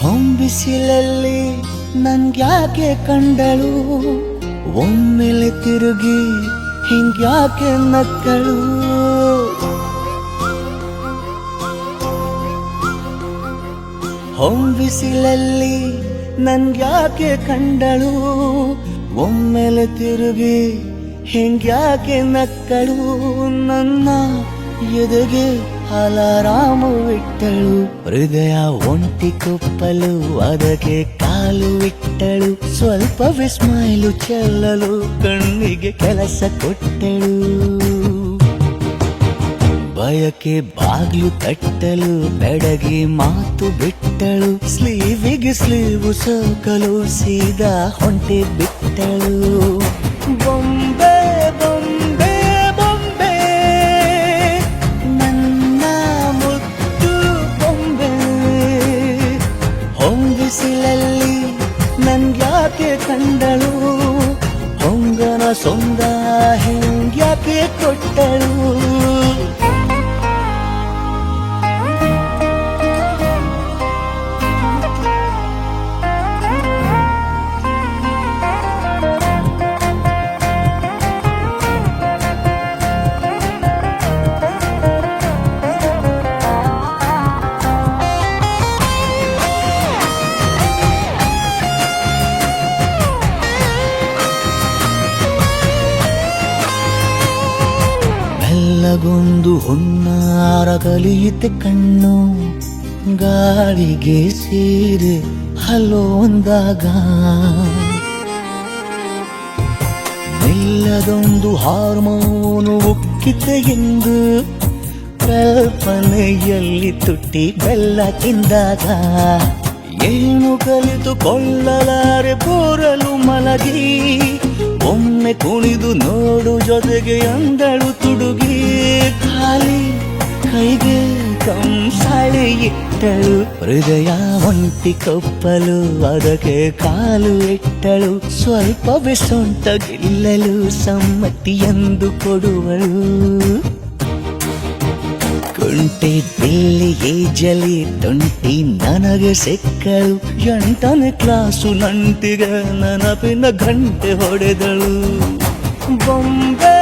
ಹೊಂಬಿಸಿಲಲ್ಲಿ ನನ್ಗ್ಯಾಕೆ ಕಂಡಳು, ಒಮ್ಮೆಲೆ ತಿರುಗಿ ಹಿಂಗ್ಯಾಕೆ ನಕ್ಕಳು. ಹೊಂಬಿಸಿಲಲ್ಲಿ ನನ್ಗ್ಯಾಕೆ ಕಂಡಳು, ಒಮ್ಮೆಲೆ ತಿರುಗಿ ಹಿಂಗ್ಯಾಕೆ ನಕ್ಕಳು. ನನ್ನ ಎದೆಗೆ ಅಲಾರಾಮು ಇಟ್ಟಳು, ಹೃದಯ ಒಂಟಿ ಕೊಪ್ಪಲು ಅದಕ್ಕೆ ಕಾಲು ಇಟ್ಟಳು. ಸ್ವಲ್ಪ ವಿಸ್ಮೈಲು ಚೆಲ್ಲಲು ಕಣ್ಣಿಗೆ ಕೆಲಸ ಕೊಟ್ಟಳು, ಬಯಕೆ ಬಾಗ್ಲು ತಟ್ಟಲು ಬೆಡಗಿ ಮಾತು ಬಿಟ್ಟಳು. ಸ್ಲೀವಿಗೆ ಸ್ಲೀವು ಸೋಕಲು ಸೀದಾ ಹೊಂಟೆ ಬಿಟ್ಟಳು. ಬೊಂಬೆ ಬೊಂಬೆ ಬೊಂಬೆ ನನ್ನ ಮುದ್ದು ಬೊಂಬೆ. ಹೊಂಬಿಸಿಲಲ್ಲಿ ನನ್ಗ್ಯಾಕೆ ಕಂಡಳು, ಹೊಂಗನ ಸೊಂದ ಹಿಂಗ್ಯಾಕೆ ಕೊಟ್ಟಳು. ಮೆಲ್ಲಗೊಂದು ಹುನ್ನಾರ ಕಲಿಯುತ್ತೆ ಕಣ್ಣು, ಗಾಳಿಗೆ ಸೀರೆ ಹಲೋಂದಾಗ. ಮೆಲ್ಲದೊಂದು ಹಾರ್ಮೋನು ಉಕ್ಕಿತೆ ಎಂದು ಕಲ್ಪನೆಯಲ್ಲಿ ತುಟ್ಟಿ ಬೆಲ್ಲ ತಿಂದಾಗ. ಏನು ಕಲಿತುಕೊಳ್ಳಲಾರೆ ಬೋರಲು ಮಲಗಿ, ಒಮ್ಮೆ ಕುಣಿದು ನೋಡು ಜೊತೆಗೆ ಅಂದಳು ತುಡುಗಿ. ಖಾಲಿ ಕೈಗೆ ಕಂಸಾಳೆ ಇಟ್ಟಳು, ಹೃದಯ ಒಂಟಿ ಕೊಪ್ಪಲು ಅದಕ್ಕೆ ಕಾಲು ಇಟ್ಟಳು. ಸ್ವಲ್ಪವೇ ಸೊಂಟ ಗೆಲ್ಲಲು ಸಮ್ಮತಿ ಎಂದು ಕೊಡುವಳು. ಕುಂಟೆ ಬಿಲ್ಲಿ ಏಜಲಿ ತುಂಟಿ ನನಗೆ ಸಿಕ್ಕಳು, 8ನೇ ಕ್ಲಾಸು ನಂಟಿಗೆ ನೆನಪಿನ ಗಂಟೆ ಹೊಡೆದಳು. ಬೊಂಬೆ